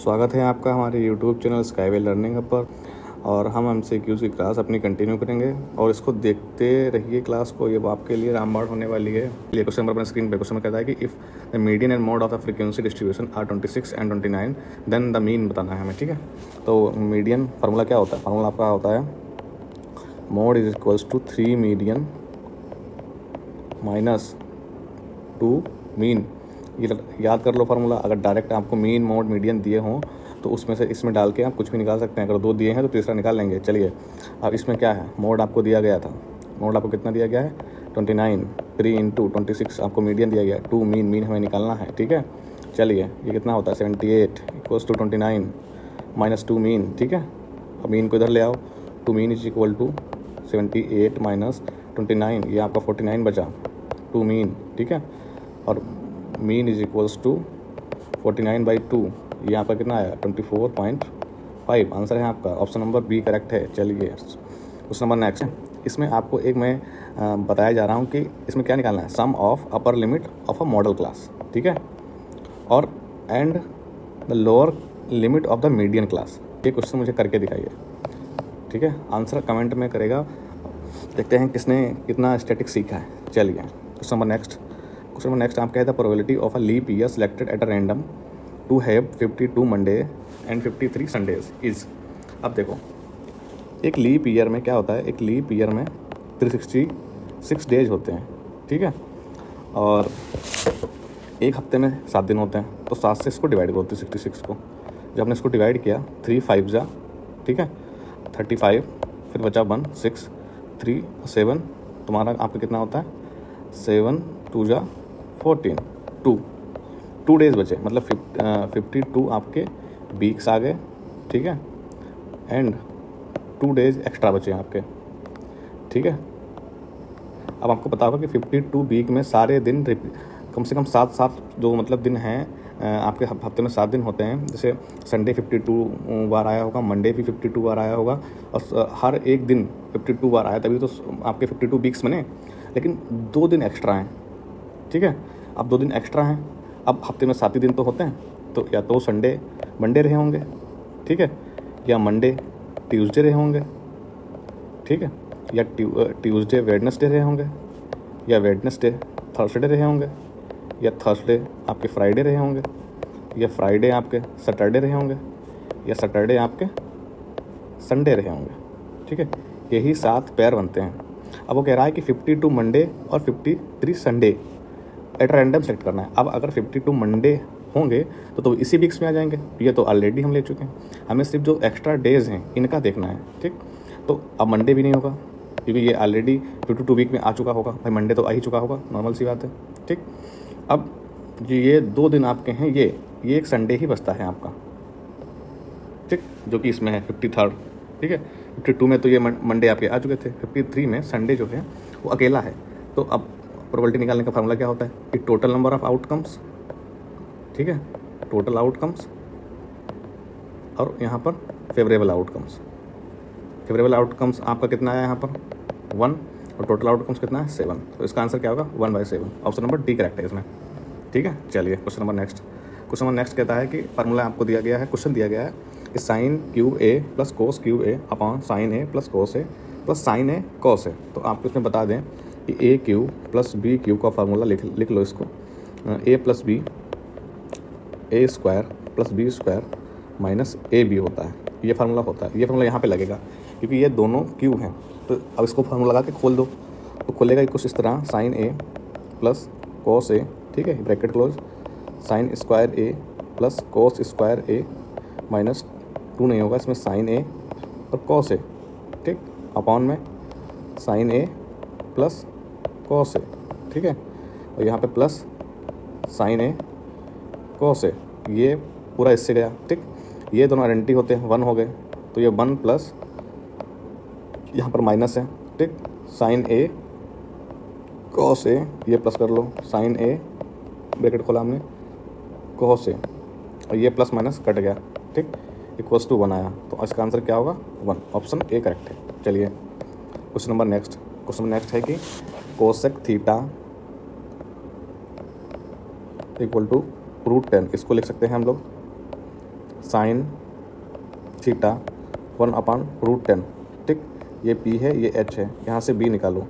स्वागत है आपका हमारे YouTube channel skyway learning hub पर। और हम MCQs की क्लास अपनी कंटिन्यू करेंगे और इसको देखते रहिए क्लास को, ये आपके लिए रामबाण होने वाली है। ये क्वेश्चन नंबर अपने स्क्रीन पे क्वेश्चन कहता है कि if the median and mode of the frequency distribution are 26 and 29 then the mean बताना है हमें। ठीक है, तो मीडियन फार्मूला क्या होता है? फार्मूला आपका होता है mode is equals to 3 median minus 2 mean. ये याद कर लो फार्मूला। अगर डायरेक्ट आपको मीन मोड मीडियन दिए हों तो उसमें से इसमें डाल के आप कुछ भी निकाल सकते हैं। अगर 2 दिए हैं तो तीसरा निकाल लेंगे। चलिए, अब इसमें क्या है, मोड आपको दिया गया था। मोड आपको कितना दिया गया है? 29। 3 इंटू 26 आपको मीडियन दिया गया है। 2 मीन हमें निकालना है। ठीक है, चलिए ये कितना होता है? 78 इक्वल्स टू 29 माइनस 2 मीन। ठीक है, अब मीन को इधर ले आओ। 2 mean is equal to 78 minus 29, ये आपका 49 बचा। 2 मीन, ठीक है, और मीन इज इक्वल्स टू 49/2, ये आपका कितना आया? 24.5। आंसर है आपका ऑप्शन नंबर बी करेक्ट है। चलिए क्वेश्चन नंबर नेक्स्ट है। इसमें आपको एक मैं बताया जा रहा हूँ कि इसमें क्या निकालना है, sum of upper limit of a modal class. ठीक है, और and the lower limit of the median class. ये क्वेश्चन मुझे करके दिखाइए। ठीक है, आंसर कमेंट में करेगा। देखते हैं किसने कितना स्टैटिक सीखा है। चलिए क्वेश्चन नंबर नेक्स्ट आप कहते हैं probability of a leap year selected at a random to have 52 Monday and 53 Sundays is. अब देखो, एक लीप ईयर में क्या होता है, एक लीप ईयर में 366 डेज होते हैं। ठीक है, और एक हफ्ते में 7 दिन होते हैं, तो 7 से इसको डिवाइड करो 366 को। जब हमने इसको डिवाइड किया 3 5 जा, ठीक है, 35, फिर बचा 1 6 3 7, तुम्हारा आपका कितना होता है? 7 2 जा 14, 2 डेज बचे, मतलब 52 आपके वीक्स आ गए। ठीक है, एंड 2 डेज एक्स्ट्रा बचे आपके। ठीक है, अब आपको पता होगा कि 52 वीक में सारे दिन कम से कम 7 जो मतलब दिन हैं आपके हफ्ते में 7 दिन होते हैं। जैसे संडे 52 बार आया होगा, मंडे भी 52 बार आया होगा, और हर एक दिन 52 बार आया, तभी तो आपके 52 वीक्स बने। लेकिन 2 दिन एक्स्ट्रा हैं। ठीक है, अब 2 दिन एक्स्ट्रा हैं, अब हफ्ते में 7 ही दिन तो होते हैं, तो या तो संडे मंडे रहे होंगे, ठीक है, या मंडे ट्यूसडे रहे होंगे, ठीक है, या ट्यूसडे वेडनेसडे रहे होंगे, या वेडनेसडे थर्सडे रहे होंगे, या थर्सडे आपके फ्राइडे रहे होंगे, या फ्राइडे आपके सैटरडे रहे होंगे, या सैटरडे आपके संडे रहे होंगे। ठीक है, यही 7 पेयर बनते हैं। अब वो कह रहा है कि 52 मंडे और 53 संडे एट रैंडम सेलेक्ट करना है। अब अगर 52 मंडे होंगे तो इसी वीक्स में आ जाएंगे। ये तो ऑलरेडी हम ले चुके हैं, हमें सिर्फ जो एक्स्ट्रा डेज हैं इनका देखना है। ठीक, तो अब मंडे भी नहीं होगा क्योंकि ये ऑलरेडी 52 वीक में आ चुका होगा। भाई मंडे तो आ ही चुका होगा, नॉर्मल सी बात है। ठीक, अब ये 2 दिन आपके हैं, ये एक संडे ही बचता है आपका। ठीक, जो कि इसमें है 53rd। ठीक है, 52 में तो ये मंडे आपके आ चुके थे, 53 में संडे जो है वो अकेला है। तो अब प्रोबेबिलिटी निकालने का फार्मूला क्या होता है कि टोटल नंबर ऑफ आउटकम्स, ठीक है, टोटल आउटकम्स, और यहाँ पर फेवरेबल आउटकम्स। फेवरेबल आउटकम्स आपका कितना आया यहाँ पर? 1, और टोटल आउटकम्स कितना है? 7। तो इसका आंसर क्या होगा? 1/7। ऑप्शन नंबर डी करेक्ट है इसमें। ठीक है, चलिए क्वेश्चन नंबर नेक्स्ट कहता है कि फार्मूला आपको दिया गया है, क्वेश्चन दिया गया है कि sine cube A plus cos cube A upon sine A plus cos A plus sine A cos A. तो आपको इसमें बता दें कि A cube plus B cube का फार्मूला लिख लो इसको। A plus B A square plus B square minus A B होता है, ये फार्मूला होता है। ये फार्मूला यहाँ पे लगेगा क्योंकि ये दोनों क्यूब हैं। तो अब इसको फार्मूला लगा के खोल दो, तो खोलेगा कुछ इस तरह, साइन ए प्लस कोस ए, ठीक है, ब्रैकेट क्लोज, साइन स्क्वायर ए प्लस कोस स्क्वायर ए माइनस 2 नहीं होगा इसमें, साइन ए और कोस ए, ठीक, अपॉन में साइन ए प्लस कोस ए, ठीक है, और यहाँ पे प्लस साइन ए कोस ए, ये पूरा इससे गया। ठीक, ये दोनों आइडेंटिटी होते हैं, 1 हो गए, तो ये 1 प्लस यहाँ पर माइनस है। ठीक, साइन ए कोस ए, ये प्लस कर लो, साइन ए ब्रैकेट खोला हमने, कोस ए, और ये प्लस माइनस कट गया। ठीक, इक्वल्स टू 1 आया, तो इसका आंसर क्या होगा? 1। ऑप्शन ए करेक्ट है। चलिए क्वेश्चन नंबर नेक्स्ट है कि कोसेक थीटा इक्वल टू √10, इसको लिख सकते हैं हम लोग साइन थीटा 1/√10, ठीक। ये p है, ये h है, यहाँ से b निकालो।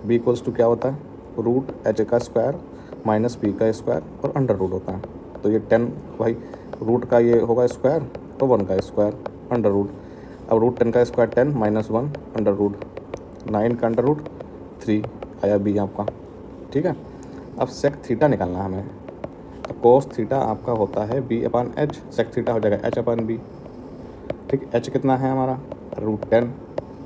b इक्वल्स टू क्या होता है, √h का स्क्वायर माइनस p का स्क्वायर और अंडर रूट होता है। तो ये 10 भाई रूट का ये होगा स्क्वायर तो 1 का स्क्वायर अंडर रूट। अब √10 का स्क्वायर 10 माइनस 1 अंडर रूट, 9 का अंडर रूट 3 आया b आपका, ठीक है। अब सेक थीटा निकालना है हमें। तो कोस थीटा आपका होता है b/h, सेक थीटा हो जाएगा h/b, ठीक। h कितना है हमारा √10,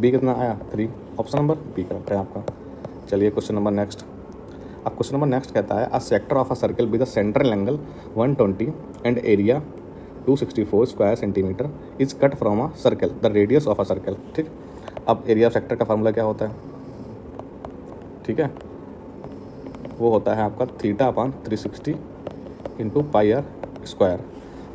b कितना आया 3, ऑप्शन नंबर बी करेक्ट है आपका। चलिए क्वेश्चन नंबर नेक्स्ट। अब क्वेश्चन नंबर नेक्स्ट कहता है a sector of a circle with the central angle 120 and area 264 square centimetre is cut from a circle the radius of a circle, ठीक। अब area of sector का formula क्या होता है, ठीक है, वो होता है आपका θ/360 इंटू πr स्क्वायर।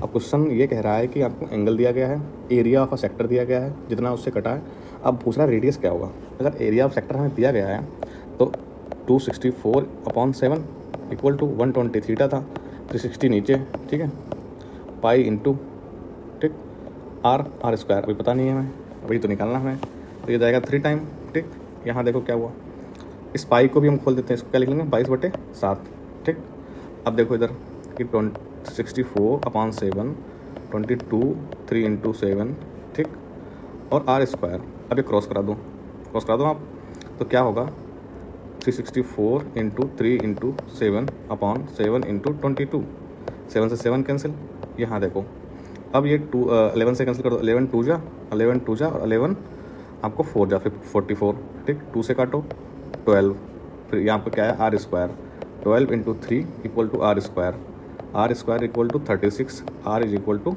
अब क्वेश्चन ये कह रहा है कि आपको एंगल दिया गया है, एरिया ऑफ अ सेक्टर दिया गया है जितना उससे कटा है। अब पूछ रहा है रेडियस क्या होगा। अगर एरिया ऑफ सेक्टर हमें दिया गया है तो 264/7 इक्वल टू 120 थीटा था, 360 नीचे, ठीक है, पाई इंटू, ठीक, आर स्क्वायर अभी पता नहीं है हमें, अभी तो निकालना हमें। तो ये जाएगा 3 टाइम, ठीक। यहाँ देखो क्या हुआ, इस पाई को भी हम खोल देते हैं, इसको क्या लिख लेंगे 22/7, ठीक। अब देखो इधर कि 64/7 22 3 इंटू 7, ठीक, और आर स्क्वायर। अब ये क्रॉस करा दो आप, तो क्या होगा 364 इंटू 3 इंटू 7/7 इंटू 22, 7 से 7 कैंसिल। यहाँ देखो अब ये 11 से कैंसिल कर दो, 11 2 जा और 11 आपको 4 जा, फिर 44, ठीक। 2 से काटो 12, फिर यहाँ पर क्या है R square, 12 into 3 equal to R square equal to 36, R is equal to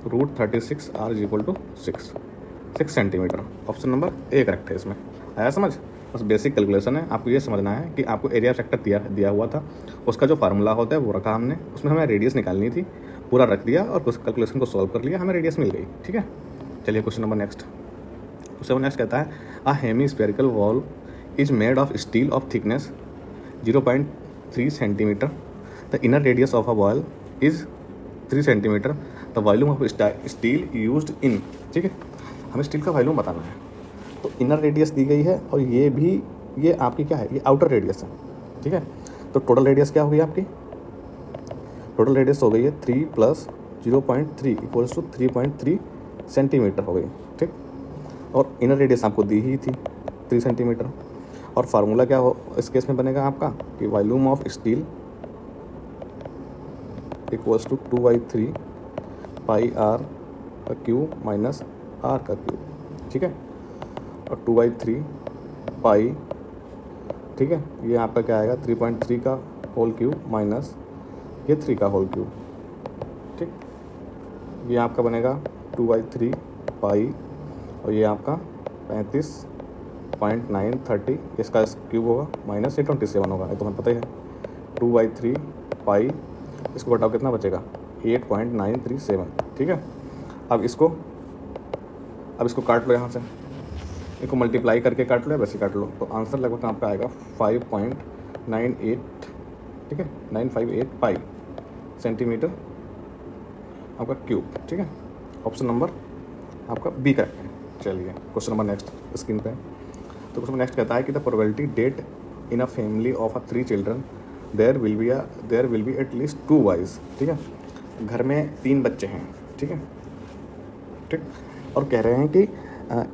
√36, R is equal to 6 centimetre. Option number A correct है इसमें। आया समझ, बस बेसिक कैलकुलेशन है, आपको ये समझना है कि आपको एरिया सेक्टर दिया हुआ था, उसका जो फार्मूला होता है वो रखा हमने, उसमें हमें रेडियस निकालनी थी, पूरा रख दिया और उस कैलकुलेशन को सॉल्व कर लिया, हमें रेडियस मिल गई, ठीक है। चलिए question number next. Question next कहता है a hemispherical wall is made of steel of thickness 0.3 centimetre, the inner radius of a wall is 3 centimetre, the volume of steel used in, ठीक है। हमें steel का volume बताना है। तो inner radius दी गई है और ये आपकी क्या है, ये आउटर रेडियस है, ठीक है। तो टोटल रेडियस क्या हो गई आपकी, टोटल रेडियस हो गई है 3 + 0.3 इक्वल्स टू 3.3 सेंटीमीटर हो गई, ठीक। और इनर रेडियस आपको दी ही थी 3 सेंटीमीटर। और फार्मूला क्या हो इस केस में बनेगा आपका कि volume of steel equals to 2/3 pi R का क्यूब माइनस आर का क्यूब, ठीक है। और 2/3 पाई, ठीक है, ये आपका क्या आएगा 3.3 का होल क्यूब माइनस ये 3 का होल क्यूब, ठीक। ये आपका बनेगा 2/3 पाई और ये आपका 35.930, इसका क्यूब होगा माइनस ये 27 होगा, ये तो हमें पता ही है। 2/3 पाई, इसको घटाओ कितना बचेगा 8.937, ठीक है। अब इसको काट लो, यहाँ से इसको मल्टीप्लाई करके काट लो, वैसे काट लो, तो आंसर लगभग आपका आएगा 5.98, ठीक है, 958 पाई सेंटीमीटर आपका क्यूब, ठीक है। ऑप्शन नंबर आपका बी करेक्ट है। चलिए क्वेश्चन नंबर नेक्स्ट स्क्रीन पे। तो क्वेश्चन नेक्स्ट कहता है कि the probability that in a family of 3 children there will be at least 2 boys, ठीक है। घर में 3 बच्चे हैं, ठीक है, ठीक, और कह रहे हैं कि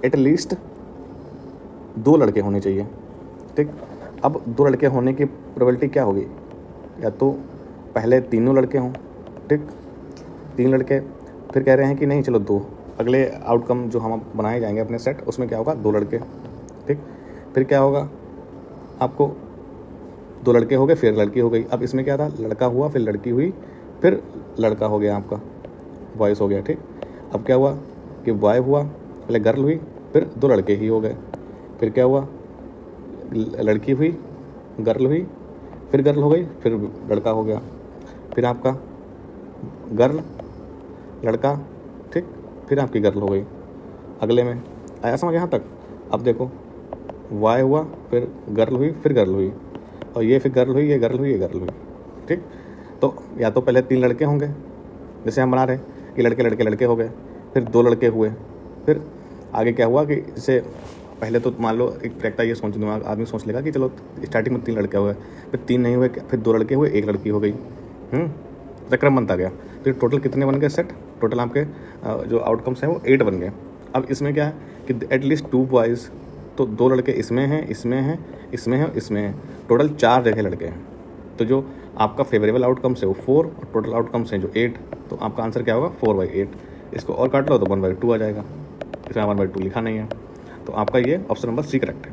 एट लीस्ट 2 लड़के होने चाहिए, ठीक। अब 2 लड़के होने की प्रोबेबिलिटी क्या होगी, या तो पहले तीनों लड़के हों, ठीक, 3 लड़के, फिर कह रहे हैं कि नहीं चलो 2, अगले आउटकम जो हम बनाए जाएंगे अपने सेट उसमें क्या होगा 2 लड़के, ठीक, फिर क्या होगा आपको 2 लड़के हो गए फिर लड़की हो गई। अब इसमें क्या था, लड़का हुआ फिर लड़की हुई फिर लड़का हो गया, आपका बॉयस हो गया, ठीक। अब क्या हुआ कि बॉय हुआ, पहले गर्ल हुई फिर 2 लड़के ही हो गए, फिर क्या हुआ लड़की हुई गर्ल हुई फिर गर्ल हो गई फिर लड़का हो गया, फिर आपका गर्ल लड़का, ठीक, फिर आपकी गर्ल हो गई। अगले में आया समझ यहाँ तक। अब देखो वाई हुआ फिर गर्ल हुई फिर गर्ल हुई और ये फिर गर्ल हुई ये गर्ल हुई ये गर्ल हुई, ठीक। तो या तो पहले 3 लड़के होंगे जैसे हम बना रहे कि लड़के लड़के लड़के हो गए, फिर 2 लड़के हुए, फिर आगे क्या हुआ कि जैसे पहले तो मान लो एक ट्रैक्टर ये सोच दिमाग आदमी सोच लेगा कि चलो स्टार्टिंग में 3 लड़के हुए, फिर 3 नहीं हुए, फिर 2 लड़के हुए, 1 लड़की हो गई, क्रम बनता गया। तो ये टोटल कितने बन गए सेट? टोटल आपके जो आउटकम्स हैं वो 8 बन गए। अब इसमें क्या है कि एटलीस्ट 2 बॉयज़, तो 2 लड़के इसमें हैं, इसमें हैं, इसमें हैं, इसमें हैं, टोटल 4 जगह लड़के हैं। तो जो आपका फेवरेबल आउटकम्स है वो 4 और टोटल आउटकम्स हैं जो 8, तो आपका आंसर क्या होगा 4/8। इसको और काट लो तो 1/2 आ जाएगा, इसमें 1/2 लिखा नहीं है, तो आपका ये ऑप्शन नंबर सी करेक्ट है।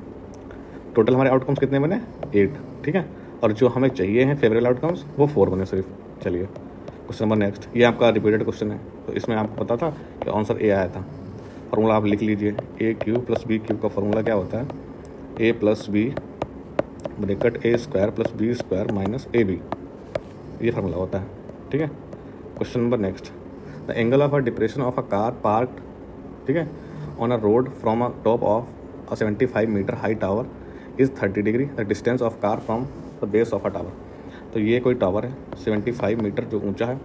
टोटल हमारे आउटकम्स कितने बने? 8, ठीक है। और जो हमें चाहिए हैं फेवरेबल आउटकम्स वो 4 बने सिर्फ। चलिए क्वेश्चन नंबर नेक्स्ट, ये आपका रिपीटेड क्वेश्चन है, तो इसमें आपको पता था कि आंसर ए आया था। फार्मूला आप लिख लीजिए, AQ + BQ का फार्मूला क्या होता है? A + B bracket A² + B² - AB, ये फार्मूला होता है, ठीक है। Question number next, the angle of a depression of a car parked, ठीक है, on a road from a top of a 75 metre high tower is 30 degree, the distance of car from the base of a tower. तो ये कोई tower है 75 metre जो ऊंचा है,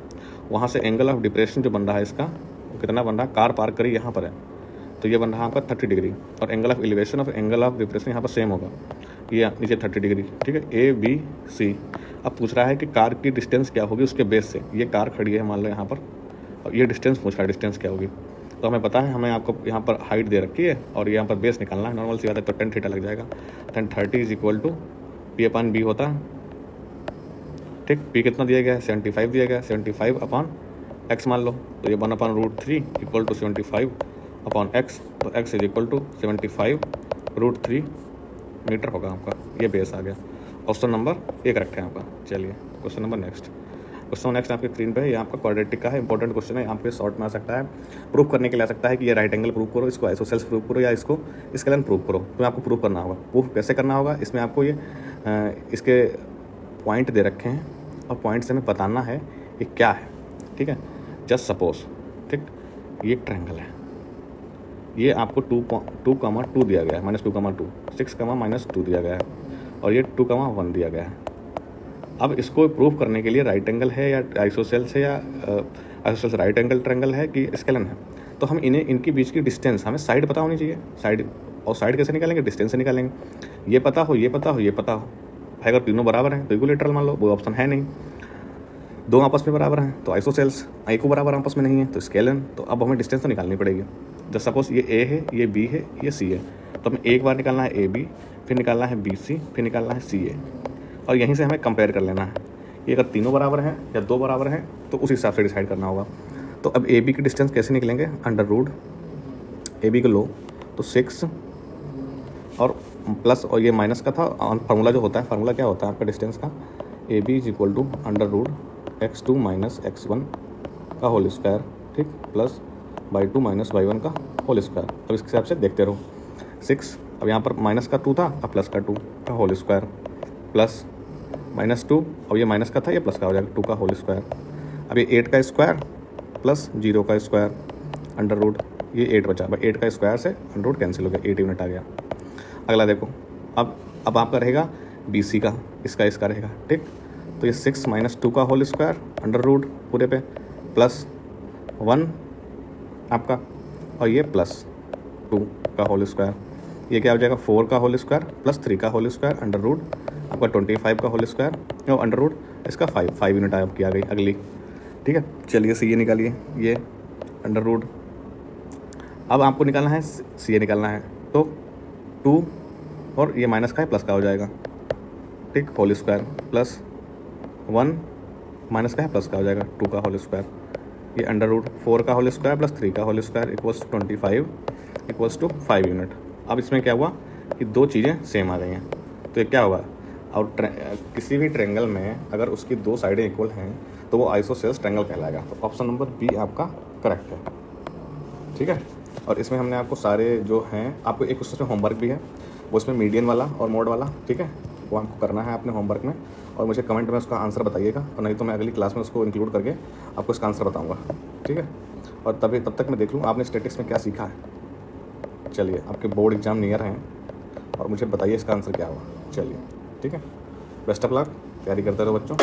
वहाँ से एंगल ऑफ डिप्रेशन जो बन रहा है इसका वो कितना बन रहा है? कार पार्क करी यहाँ पर है तो ये बन रहा है आपका 30 डिग्री, और angle of elevation of angle of depression यहाँ पर सेम होगा, ये नीचे 30 डिग्री, ठीक है। ABC। अब पूछ रहा है कि कार की डिस्टेंस क्या होगी उसके बेस से। ये कार खड़ी है मान लो यहाँ पर, और ये डिस्टेंस पूछ रहा है, डिस्टेंस क्या होगी। तो हमें पता है, हमें आपको यहाँ पर हाइट दे रखी है और यहाँ पर बेस निकालना है, नॉर्मल सी बात है, तो tan थीटा लग जाएगा। tan 30 = P/B होता है, ठीक। P कितना दिया गया है? 75 दिया गया है, 75/x मान लो, तो ये 1/√3 = 75/x, तो x = 75√3 मीटर होगा आपका, ये बेस आ गया। ऑप्शन नंबर ए करेक्ट है आपका। चलिए क्वेश्चन नंबर नेक्स्ट, आपकी स्क्रीन पे है, ये आपका क्वाड्रेटिक का है, इंपॉर्टेंट क्वेश्चन है, आपके शॉर्ट में आ सकता है, प्रूफ करने के लिए आ सकता है कि ये राइट एंगल प्रूव करो, इसको आइसोसेल्स प्रूव करो, या इसको स्केलन प्रूव करो, तो आपको प्रूव करना होगा। प्रूफ कैसे करना होगा? इसमें आपको ये इसके पॉइंट दे रखे हैं और पॉइंट से हमें बताना है ये क्या है, ठीक है। जस्ट सपोज, ठीक, ये एक ट्रायंगल है, ये आपको 2,2 दिया गया है, -2,2, 6, -2 दिया गया है, और ये 2,1 दिया गया है। अब इसको प्रूव करने के लिए राइट एंगल है या आइसोसेल्स है, या आइसोसेल्स राइट एंगल ट्रायंगल है कि स्केलन है, तो हम इनके बीच की डिस्टेंस, हमें साइड पता होनी चाहिए। साइड, और साइड कैसे निकालेंगे? डिस्टेंस से निकालेंगे। ये पता हो, ये पता हो, ये पता हो भाई, अगर तीनों बराबर हैं तो इक्विलेटरल मान लो, वो ऑप्शन है नहीं। 2 आपस में बराबर हैं तो आइसोसेल्स, को बराबर आपस में नहीं है तो स्केलन। तो अब हमें डिस्टेंस तो निकालनी पड़ेगी। जब सपोज ये A है, ये B है, ये C है, तो हमें एक बार निकालना है AB, फिर निकालना है BC, फिर निकालना है CA, और यहीं से हमें कंपेयर कर लेना है ये अगर तीनों बराबर हैं या 2 बराबर हैं, तो उस हिसाब से डिसाइड करना होगा। तो अब AB की डिस्टेंस कैसे निकलेंगे? अंडर रूट AB को लो तो 6 और प्लस, और ये माइनस का था, फार्मूला जो होता है, फार्मूला क्या होता है आपका डिस्टेंस का? AB = under root x2 - x1 का होल स्क्वायर, ठीक, प्लस y2 - y1 का होल स्क्वायर। अब इसके हिसाब से देखते रहो। 6, अब यहाँ पर माइनस का 2 था, अब प्लस का 2 का होल स्क्वायर, प्लस -2, अब ये माइनस का था, ये प्लस का हो जाएगा 2 का होल स्क्वायर। अब ये 8 का स्क्वायर प्लस 0 का स्क्वायर, अंडर रूट, ये 8 बचा, 8 का स्क्वायर से अंडर रूट कैंसिल हो गया, 8 यूनिट आ गया। अगला देखो, अब आपका रहेगा BC का, इसका रहेगा, ठीक। तो ये 6 - 2 का होल स्क्वायर अंडर रूट पूरे पे प्लस 1 आपका, और ये प्लस 2 का होल स्क्वायर, ये क्या हो जाएगा 4 का होल स्क्वायर प्लस 3 का होल स्क्वायर अंडर रूट आपका 25 का होल स्क्वायर, और अंडर रूट इसका 5 यूनिट आपकी आ गई अगली, ठीक है। चलिए CA निकालिए, ये अंडर रूट। अब आपको निकालना है CA निकालना है, तो 2 और ये माइनस का है, प्लस का हो जाएगा, ठीक, होल स्क्वायर प्लस 1 माइनस का है, प्लस का हो जाएगा 2 का होल स्क्वायर, ये अंडर रूट 4 का होल स्क्वायर प्लस 3 का होल स्क्वायर = 25 = 5 यूनिट। अब इसमें क्या हुआ कि 2 चीज़ें सेम आ गई हैं, तो ये क्या होगा? और किसी भी ट्रायंगल में अगर उसकी 2 साइडें इक्वल हैं तो वो आइसोसेल्स ट्रायंगल कहलाएगा। तो ऑप्शन नंबर B आपका करेक्ट है, ठीक है। और इसमें हमने आपको सारे जो हैं, आपको एक उसमें होमवर्क भी है, वो इसमें मीडियन वाला और मोड वाला, ठीक है, वो आपको करना है अपने होमवर्क में, और मुझे कमेंट में उसका आंसर बताइएगा, और नहीं तो मैं अगली क्लास में उसको इंक्लूड करके आपको इसका आंसर बताऊँगा, ठीक है। और तब तक मैं देख लूँ आपने स्टैटिक्स में क्या सीखा है। चलिए, आपके बोर्ड एग्जाम नियर हैं और मुझे बताइए इसका आंसर क्या हुआ। चलिए, ठीक है, बेस्ट ऑफ लक, तैयारी करते रहो बच्चों।